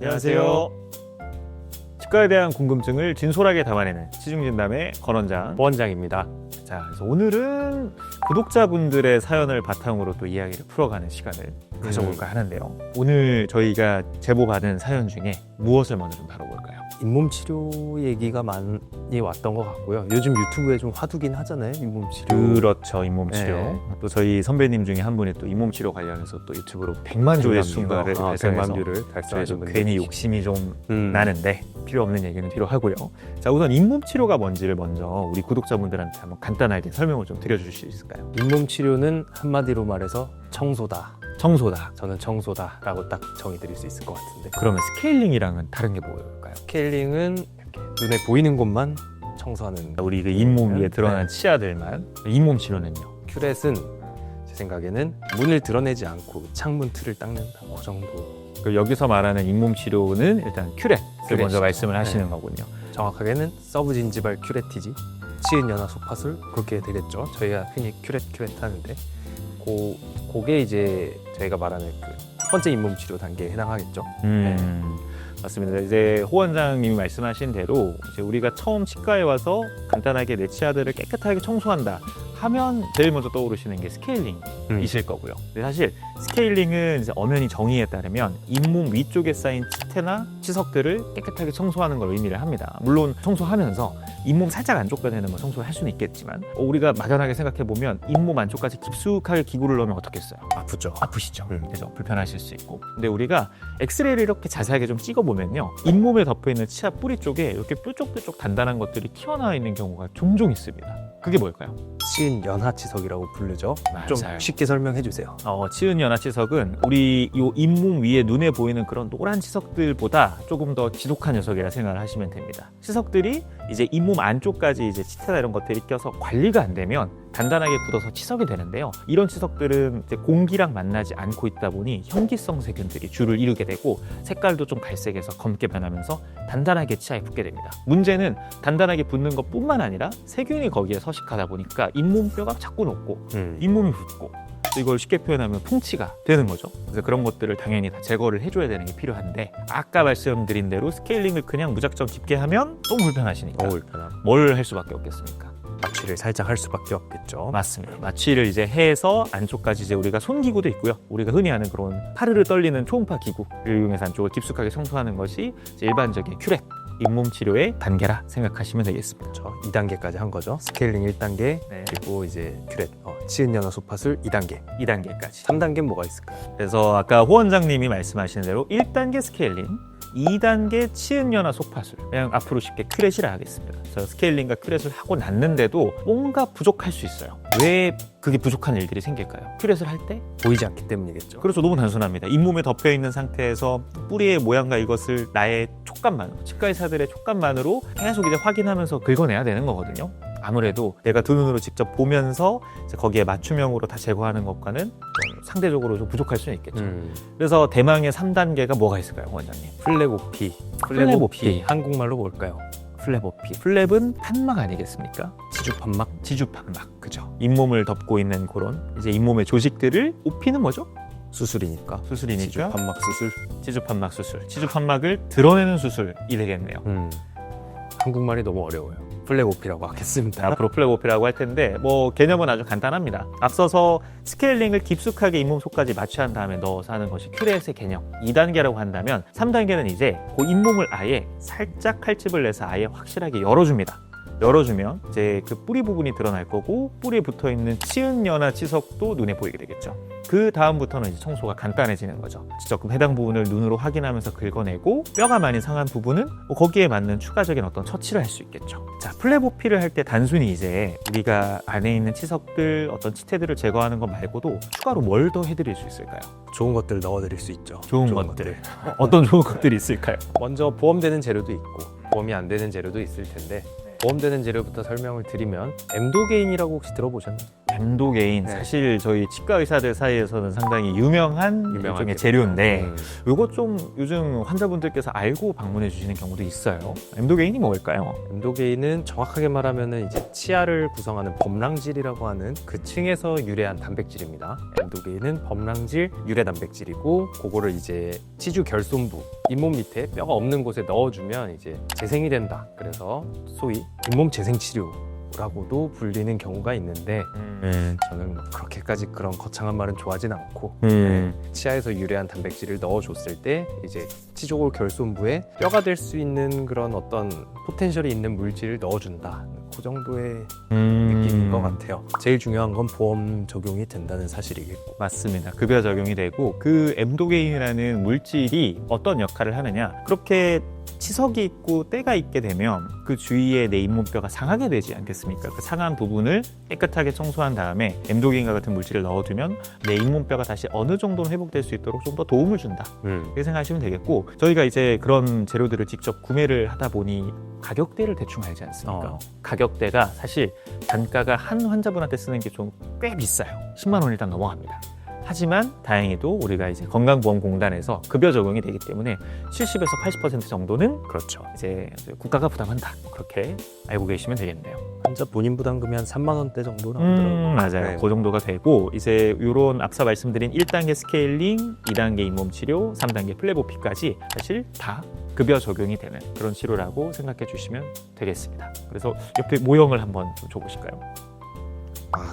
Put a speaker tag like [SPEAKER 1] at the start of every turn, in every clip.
[SPEAKER 1] 안녕하세요. 치과에 대한 궁금증을 진솔하게 담아내는 치중진담의 권원장
[SPEAKER 2] 보원장입니다.
[SPEAKER 1] 자, 그래서 오늘은 구독자분들의 사연을 바탕으로 또 이야기를 풀어가는 시간을 가져볼까 하는데요. 오늘 저희가 제보받은 사연 중에 무엇을 먼저 좀 다뤄볼까요?
[SPEAKER 2] 잇몸 치료 얘기가 많이 왔던 것 같고요. 요즘 유튜브에 좀 화두긴 하잖아요, 잇몸 치료.
[SPEAKER 1] 그렇죠, 잇몸 치료.
[SPEAKER 2] 네.
[SPEAKER 1] 또 저희 선배님 중에 한 분이 또 잇몸 치료 관련해서 또 유튜브로 100만 조회수를 달성해서
[SPEAKER 2] 100만 뷰를
[SPEAKER 1] 저희도
[SPEAKER 2] 달성하신 분들.
[SPEAKER 1] 괜히 욕심이 좀
[SPEAKER 2] 음.
[SPEAKER 1] 나는데 필요 없는 얘기는 뒤로 하고요. 자, 우선 잇몸 치료가 뭔지를 먼저 우리 구독자분들한테 한번 간단하게 설명을 좀 드려주실 수 있을까요?
[SPEAKER 2] 잇몸 치료는 한마디로 말해서 청소다.
[SPEAKER 1] 청소다.
[SPEAKER 2] 저는 청소다라고 딱 정의드릴 수 있을 것 같은데.
[SPEAKER 1] 그러면 스케일링이랑은 다른 게 뭘까요?
[SPEAKER 2] 스케일링은 이렇게 눈에 보이는 곳만 청소하는.
[SPEAKER 1] 우리 그 잇몸 위에
[SPEAKER 2] 네.
[SPEAKER 1] 드러난 치아들만. 잇몸 치료는요?
[SPEAKER 2] 큐렛은 제 생각에는 문을 드러내지 않고 창문 틀을 닦는다. 그 정도.
[SPEAKER 1] 그 여기서 말하는 잇몸 치료는 일단 큐렛을
[SPEAKER 2] 큐렛이죠.
[SPEAKER 1] 먼저 말씀을 하시는
[SPEAKER 2] 네.
[SPEAKER 1] 거군요.
[SPEAKER 2] 정확하게는 서브진지발 큐레티지, 치은연화 소파술 그렇게 되겠죠. 저희가 흔히 큐렛 하는데 그게 이제 저희가 말하는 그 첫 번째 잇몸 치료 단계에 해당하겠죠.
[SPEAKER 1] 맞습니다. 이제 호 원장님이 말씀하신 대로 이제 우리가 처음 치과에 와서 간단하게 내 치아들을 깨끗하게 청소한다 하면 제일 먼저 떠오르시는 게 스케일링이실 거고요. 근데 사실 스케일링은 이제 엄연히 정의에 따르면 잇몸 위쪽에 쌓인 치태나 치석들을 깨끗하게 청소하는 걸 의미를 합니다. 물론 청소하면서 잇몸 살짝 안쪽까지는 뭐 청소를 할 수는 있겠지만 우리가 막연하게 생각해 보면 잇몸 안쪽까지 깊숙하게 기구를 넣으면 어떻겠어요?
[SPEAKER 2] 아프죠.
[SPEAKER 1] 아프시죠. 그래서 불편하실 수 있고. 근데 우리가 엑스레이를 이렇게 자세하게 좀 찍어보면요, 잇몸에 덮여있는 치아 뿌리 쪽에 이렇게 뾰족뾰족 단단한 것들이 튀어나와 있는 경우가 종종 있습니다. 그게 뭘까요?
[SPEAKER 2] 치은연화 치석이라고 부르죠. 좀
[SPEAKER 1] 맞아요.
[SPEAKER 2] 쉽게 설명해 주세요.
[SPEAKER 1] 치은연화 치석은 우리 요 잇몸 위에 눈에 보이는 그런 노란 치석들보다 조금 더 지독한 녀석이라 생각을 하시면 됩니다. 치석들이 이제 잇몸 안쪽까지 이제 치태나 이런 것들이 껴서 관리가 안 되면 단단하게 굳어서 치석이 되는데요. 이런 치석들은 이제 공기랑 만나지 않고 있다 보니 현기성 세균들이 주를 이루게 되고 색깔도 좀 갈색에서 검게 변하면서 단단하게 치아에 붙게 됩니다. 문제는 단단하게 붙는 것뿐만 아니라 세균이 거기에 서식하다 보니까 잇몸뼈가 자꾸 녹고 잇몸이 붓고 이걸 쉽게 표현하면 풍치가 되는 거죠. 그래서 그런 것들을 당연히 다 제거를 해줘야 되는 게 필요한데 아까 말씀드린 대로 스케일링을 그냥 무작정 깊게 하면 너무 불편하시니까
[SPEAKER 2] 너무 불편함.
[SPEAKER 1] 뭘 할 수밖에 없겠습니까?
[SPEAKER 2] 마취를 살짝 할 수밖에 없겠죠.
[SPEAKER 1] 맞습니다. 마취를 이제 해서 안쪽까지 이제 우리가 손기구도 있고요. 우리가 흔히 아는 그런 파르르 떨리는 초음파 기구를 이용해서 안쪽을 깊숙하게 청소하는 것이 이제 일반적인 큐렛 잇몸 치료의 단계라 생각하시면 되겠습니다.
[SPEAKER 2] 그렇죠. 2단계까지 한 거죠. 스케일링 1단계,
[SPEAKER 1] 네.
[SPEAKER 2] 그리고 이제 큐렛, 치은연화 소파술 2단계.
[SPEAKER 1] 2단계까지.
[SPEAKER 2] 3단계는 뭐가 있을까요?
[SPEAKER 1] 그래서 아까 호 원장님이 말씀하신 대로 1단계 스케일링, 2단계 치은연화 소파술, 그냥 앞으로 쉽게 큐렛이라 하겠습니다. 그래서 스케일링과 큐렛을 하고 났는데도 뭔가 부족할 수 있어요. 왜 그게 부족한 일들이 생길까요? 큐렛을 할 때?
[SPEAKER 2] 보이지 않기 때문이겠죠.
[SPEAKER 1] 그래서 너무 단순합니다. 잇몸에 덮여있는 상태에서 뿌리의 모양과 이것을 나의 촉감만으로, 치과 의사들의 촉감만으로 계속 이제 확인하면서 긁어내야 되는 거거든요. 아무래도 내가 두 눈으로 직접 보면서 이제 거기에 맞춤형으로 다 제거하는 것과는 좀 상대적으로 좀 부족할 수는 있겠죠. 그래서 대망의 3단계가 뭐가 있을까요, 원장님?
[SPEAKER 2] 플레보피.
[SPEAKER 1] 플레보피.
[SPEAKER 2] 한국말로 뭘까요?
[SPEAKER 1] 플랩오피. 플랩은 판막 아니겠습니까?
[SPEAKER 2] 지주판막.
[SPEAKER 1] 지주판막. 그죠. 잇몸을 덮고 있는 그런 이제 잇몸의 조직들을 오피는 뭐죠?
[SPEAKER 2] 수술이니까.
[SPEAKER 1] 수술이니까
[SPEAKER 2] 지주판막 수술.
[SPEAKER 1] 지주판막 수술. 지주판막을 드러내는 수술이 되겠네요.
[SPEAKER 2] 한국말이 너무 어려워요. 플레보피라고 하겠습니다.
[SPEAKER 1] 앞으로 플랩오피라고 할 텐데 뭐 개념은 아주 간단합니다. 앞서서 스케일링을 깊숙하게 잇몸 속까지 마취한 다음에 넣어서 하는 것이 큐렛의 개념 2단계라고 한다면 3단계는 이제 그 잇몸을 아예 살짝 칼집을 내서 아예 확실하게 열어줍니다. 열어주면 이제 그 뿌리 부분이 드러날 거고 뿌리에 붙어있는 치은연화 치석도 눈에 보이게 되겠죠. 그 다음부터는 이제 청소가 간단해지는 거죠. 직접 해당 부분을 눈으로 확인하면서 긁어내고 뼈가 많이 상한 부분은 뭐 거기에 맞는 추가적인 어떤 처치를 할 수 있겠죠. 자, 플레보피를 할 때 단순히 이제 우리가 안에 있는 치석들, 어떤 치태들을 제거하는 것 말고도 추가로 뭘 더 해드릴 수 있을까요?
[SPEAKER 2] 좋은 것들 넣어드릴 수 있죠.
[SPEAKER 1] 좋은 것들. 어떤 좋은 것들이 있을까요?
[SPEAKER 2] 먼저 보험되는 재료도 있고 보험이 안 되는 재료도 있을 텐데 보험되는 재료부터 설명을 드리면 엠도게인이라고 혹시 들어보셨나요?
[SPEAKER 1] 엠도게인
[SPEAKER 2] 네.
[SPEAKER 1] 사실 저희 치과 의사들 사이에서는 상당히 유명한 일종의 재료인데 이거 좀 요즘 환자분들께서 알고 방문해 주시는 경우도 있어요. 엠도게인이 뭘까요?
[SPEAKER 2] 엠도게인은 정확하게 말하면은 이제 치아를 구성하는 범랑질이라고 하는 그 층에서 유래한 단백질입니다. 엠도게인은 범랑질 유래 단백질이고 그거를 이제 치주 결손부 잇몸 밑에 뼈가 없는 곳에 넣어주면 이제 재생이 된다. 그래서 소위 잇몸 재생 치료라고도 불리는 경우가 있는데 저는 뭐 그렇게까지 그런 거창한 말은 좋아하진 않고 치아에서 유래한 단백질을 넣어줬을 때 이제 치조골 결손부에 뼈가 될 수 있는 그런 어떤 포텐셜이 있는 물질을 넣어준다. 그 정도의 느낌인 것 같아요. 제일 중요한 건 보험 적용이 된다는 사실이겠고.
[SPEAKER 1] 맞습니다. 급여 적용이 되고 그 엠도게인이라는 물질이 어떤 역할을 하느냐, 그렇게 치석이 있고 때가 있게 되면 그 주위에 내 잇몸뼈가 상하게 되지 않겠습니까? 그 상한 부분을 깨끗하게 청소한 다음에 엠도게인과 같은 물질을 넣어두면 내 잇몸뼈가 다시 어느 정도는 회복될 수 있도록 좀 더 도움을 준다, 이렇게 생각하시면 되겠고, 저희가 이제 그런 재료들을 직접 구매를 하다 보니 가격대를 대충 알지 않습니까? 가격대가 사실 단가가 한 환자분한테 쓰는 게 좀 꽤 비싸요. 10만 원 일단 넘어갑니다. 하지만 다행히도 우리가 이제 건강보험공단에서 급여 적용이 되기 때문에 70에서 80% 정도는
[SPEAKER 2] 그렇죠.
[SPEAKER 1] 이제 국가가 부담한다, 그렇게 알고 계시면 되겠네요.
[SPEAKER 2] 환자 본인 부담금이 한 3만 원대 정도 나오더라고요.
[SPEAKER 1] 맞아요.
[SPEAKER 2] 네.
[SPEAKER 1] 그 정도가 되고, 이제 이런 앞서 말씀드린 1단계 스케일링, 2단계 잇몸 치료, 3단계 플레보피까지 사실 다 급여 적용이 되는 그런 치료라고 생각해 주시면 되겠습니다. 그래서 옆에 모형을 한번 좀 줘보실까요?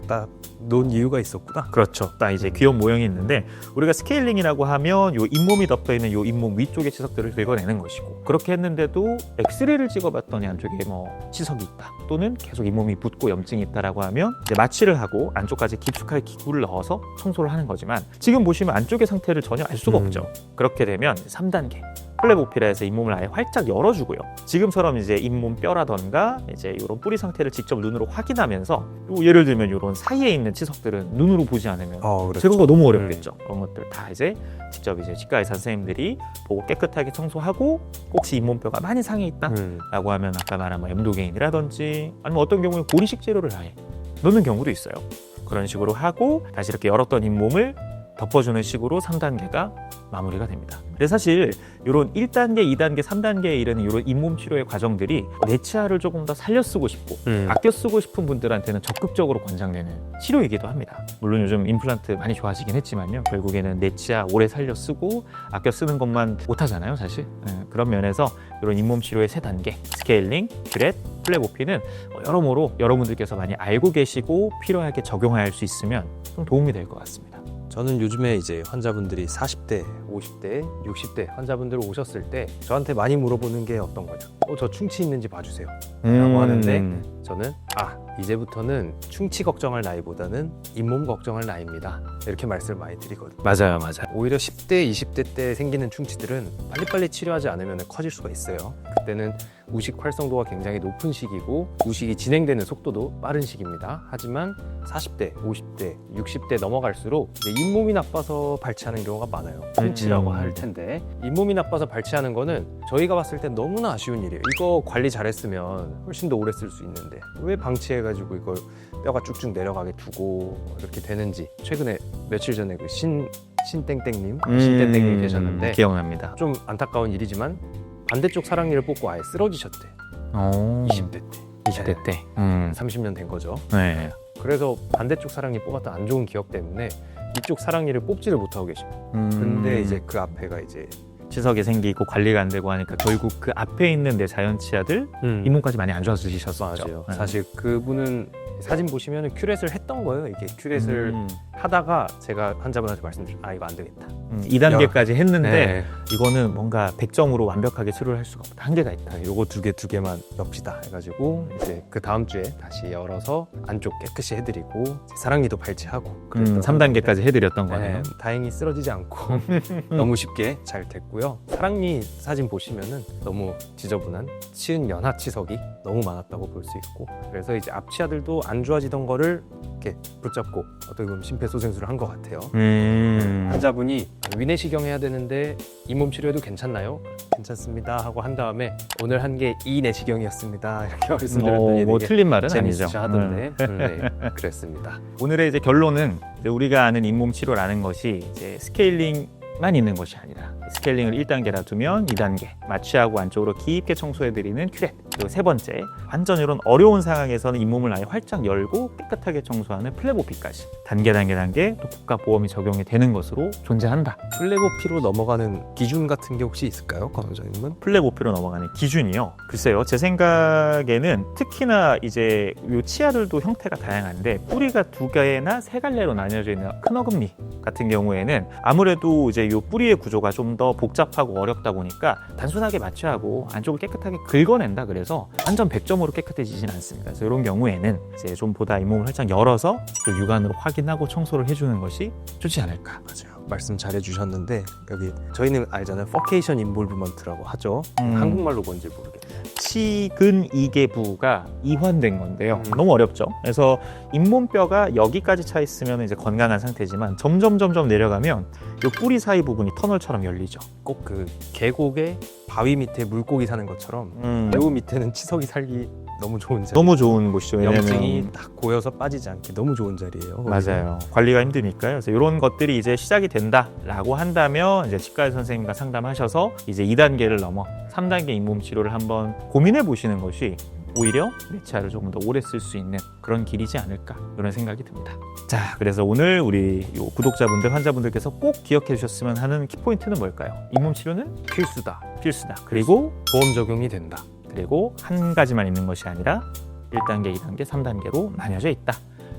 [SPEAKER 2] 딱 놓은 이유가 있었구나.
[SPEAKER 1] 그렇죠. 딱 이제 귀여운 모형이 있는데, 우리가 스케일링이라고 하면 요 잇몸이 덮여 있는 요 잇몸 위쪽의 치석들을 긁어내는 것이고, 그렇게 했는데도 엑스레이를 찍어봤더니 안쪽에 뭐 치석이 있다, 또는 계속 잇몸이 붓고 염증이 있다라고 하면 이제 마취를 하고 안쪽까지 깊숙하게 기구를 넣어서 청소를 하는 거지만, 지금 보시면 안쪽의 상태를 전혀 알 수가 없죠. 그렇게 되면 3단계 플레보피라 해서 잇몸을 아예 활짝 열어주고요. 지금처럼 이제 잇몸 뼈라던가 이제 이런 뿌리 상태를 직접 눈으로 확인하면서, 예를 들면 이런 사이에 있는 치석들은 눈으로 보지 않으면
[SPEAKER 2] 그렇죠.
[SPEAKER 1] 제거가 너무 어렵겠죠. 그런 것들 다 이제 직접 이제 치과 의사 선생님들이 보고 깨끗하게 청소하고, 혹시 잇몸뼈가 많이 상해 있다라고 하면 아까 말한 뭐 엠도게인이라든지, 아니면 어떤 경우에 고리식 재료를 아예 넣는 경우도 있어요. 그런 식으로 하고 다시 이렇게 열었던 잇몸을 덮어주는 식으로 3단계가 마무리가 됩니다. 그래서 사실 이런 1단계, 2단계, 3단계에 이르는 이런 잇몸 치료의 과정들이 내 치아를 조금 더 살려 쓰고 싶고 아껴 쓰고 싶은 분들한테는 적극적으로 권장되는 치료이기도 합니다. 물론 요즘 임플란트 많이 좋아지긴 했지만요, 결국에는 내 치아 오래 살려 쓰고 아껴 쓰는 것만 못하잖아요, 사실. 그런 면에서 이런 잇몸 치료의 3단계 스케일링, 큐렛, 플레보피는 여러모로 여러분들께서 많이 알고 계시고 필요하게 적용할 수 있으면 좀 도움이 될 것 같습니다.
[SPEAKER 2] 저는 요즘에 이제 환자분들이 40대, 50대, 60대 환자분들 오셨을 때 저한테 많이 물어보는 게 어떤 거냐, 저 충치 있는지 봐주세요 라고 하는데, 저는 이제부터는 충치 걱정할 나이보다는 잇몸 걱정할 나이입니다, 이렇게 말씀을 많이 드리거든요.
[SPEAKER 1] 맞아요.
[SPEAKER 2] 오히려 10대, 20대 때 생기는 충치들은 빨리빨리 치료하지 않으면 커질 수가 있어요. 그때는 우식 활성도가 굉장히 높은 시기고 우식이 진행되는 속도도 빠른 시기입니다. 하지만 40대, 50대, 60대 넘어갈수록 이제 잇몸이 나빠서 발치하는 경우가 많아요. 충치라고 할 텐데, 잇몸이 나빠서 발치하는 거는 저희가 봤을 땐 너무나 아쉬운 일이에요. 이거 관리 잘했으면 훨씬 더 오래 쓸 수 있는데 왜 방치해가지고 이걸 뼈가 쭉쭉 내려가게 두고 이렇게 되는지. 최근에 며칠 전에 그 신땡땡님 신땡땡님 계셨는데
[SPEAKER 1] 기억납니다.
[SPEAKER 2] 좀 안타까운 일이지만 반대쪽 사랑니를 뽑고 아예 쓰러지셨대. 20대 때.
[SPEAKER 1] 20대 때.
[SPEAKER 2] 30년 된 거죠.
[SPEAKER 1] 네.
[SPEAKER 2] 그래서 반대쪽 사랑니 뽑았던 안 좋은 기억 때문에 이쪽 사랑니를 뽑지를 못하고 계십니다. 근데 이제 그 앞에가 이제
[SPEAKER 1] 치석이 생기고 관리가 안 되고 하니까 결국 그 앞에 있는 내 자연 치아들 잇몸까지 많이 안 좋아지셨었죠.
[SPEAKER 2] 맞아요. 사실 그분은 사진 보시면 큐렛을 했던 거예요. 이게 큐렛을 하다가 제가 환자분한테 말씀드렸죠. 이거 안 되겠다.
[SPEAKER 1] 2단계까지 했는데
[SPEAKER 2] 네.
[SPEAKER 1] 이거는 뭔가 100점으로 완벽하게 치료를 할 수가 없다. 한계가 있다.
[SPEAKER 2] 요거 두 개만 넣읍시다 해가지고 이제 그 다음 주에 다시 열어서 안쪽 깨끗이 해드리고 사랑니도 발치하고
[SPEAKER 1] 3단계까지 해드렸던
[SPEAKER 2] 네,
[SPEAKER 1] 거네요.
[SPEAKER 2] 다행히 쓰러지지 않고 너무 쉽게 잘 됐고요. 사랑니 사진 보시면은 너무 지저분한 치은 연하 치석이 너무 많았다고 볼 수 있고, 그래서 이제 앞치아들도 안 좋아지던 거를 이렇게 붙잡고 어떻게 보면 심폐소생술을 한 것 같아요.
[SPEAKER 1] 음.
[SPEAKER 2] 환자분이 위내시경 해야 되는데 잇몸 치료해도 괜찮나요? 괜찮습니다 하고 한 다음에 오늘 한 게 이내시경이었습니다 이렇게 말씀드렸더니
[SPEAKER 1] 뭐
[SPEAKER 2] 되게
[SPEAKER 1] 틀린 말은 아니죠.
[SPEAKER 2] 재밌으셔 하던데 네, 그랬습니다.
[SPEAKER 1] 오늘의 이제 결론은 이제 우리가 아는 잇몸 치료라는 것이 이제 스케일링만 있는 것이 아니라 스케일링을 1단계라 두면 2단계 마취하고 안쪽으로 깊게 청소해드리는 큐렛, 그리고 세 번째 완전 이런 어려운 상황에서는 잇몸을 아예 활짝 열고 깨끗하게 청소하는 플레보피까지 단계 또 국가보험이 적용이 되는 것으로 존재한다.
[SPEAKER 2] 플레보피로 넘어가는 기준 같은 게 혹시 있을까요, 권 원장님은?
[SPEAKER 1] 플레보피로 넘어가는 기준이요. 글쎄요, 제 생각에는 특히나 이제 요 치아들도 형태가 다양한데 뿌리가 2개나 3갈래로 나뉘어져 있는 큰 어금니 같은 경우에는 아무래도 이제 요 뿌리의 구조가 좀 더 복잡하고 어렵다 보니까 단순하게 마취하고 안쪽을 깨끗하게 긁어낸다 그래서 완전 100점으로 깨끗해지진 않습니다. 그래서 이런 경우에는 이제 좀 보다 잇몸을 활짝 열어서 직접 육안으로 확인하고 청소를 해주는 것이 좋지 않을까.
[SPEAKER 2] 맞아요. 말씀 잘 해주셨는데 여기 저희는 알잖아요. 퍼케이션 인볼브먼트라고 하죠. 한국말로 뭔지 모르겠네요.
[SPEAKER 1] 치근이계부가 이완된 건데요. 너무 어렵죠. 그래서 잇몸뼈가 여기까지 차 있으면 이제 건강한 상태지만 점점 내려가면 이 뿌리 사이 부분이 터널처럼 열리죠.
[SPEAKER 2] 꼭 그 계곡에 바위 밑에 물고기 사는 것처럼 요 밑에는 치석이 살기 너무 좋은 자리.
[SPEAKER 1] 너무 좋은 곳이죠.
[SPEAKER 2] 염증이 딱 고여서 빠지지 않게 너무 좋은 자리예요.
[SPEAKER 1] 맞아요. 관리가 힘드니까요. 그래서 이런 것들이 이제 시작이 된다라고 한다면 이제 치과 선생님과 상담하셔서 이제 2단계를 넘어 3단계 잇몸 치료를 한번 고민해 보시는 것이 오히려 내 치아를 조금 더 오래 쓸 수 있는 그런 길이지 않을까 이런 생각이 듭니다. 자, 그래서 오늘 우리 요 구독자분들, 환자분들께서 꼭 기억해 주셨으면 하는 키포인트는 뭘까요? 잇몸 치료는 필수다. 그리고
[SPEAKER 2] 보험 적용이 된다.
[SPEAKER 1] 그리고 한 가지만 있는 것이 아니라 1단계, 2단계, 3단계로 나뉘어져 있다.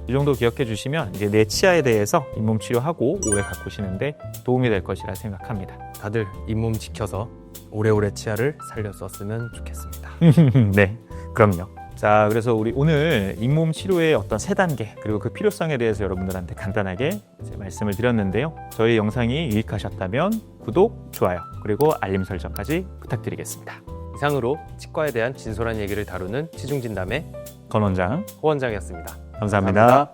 [SPEAKER 1] 이 정도 기억해 주시면 이제 내 치아에 대해서 잇몸 치료하고 오래 가꾸시는데 도움이 될 것이라 생각합니다.
[SPEAKER 2] 다들 잇몸 지켜서 오래오래 치아를 살렸었으면 좋겠습니다.
[SPEAKER 1] 네, 그럼요. 자, 그래서 우리 오늘 잇몸 치료의 어떤 3단계 그리고 그 필요성에 대해서 여러분들한테 간단하게 이제 말씀을 드렸는데요. 저희 영상이 유익하셨다면 구독, 좋아요, 그리고 알림 설정까지 부탁드리겠습니다.
[SPEAKER 2] 이상으로 치과에 대한 진솔한 얘기를 다루는 치중진담의
[SPEAKER 1] 권 원장,
[SPEAKER 2] 호 원장이었습니다.
[SPEAKER 1] 감사합니다.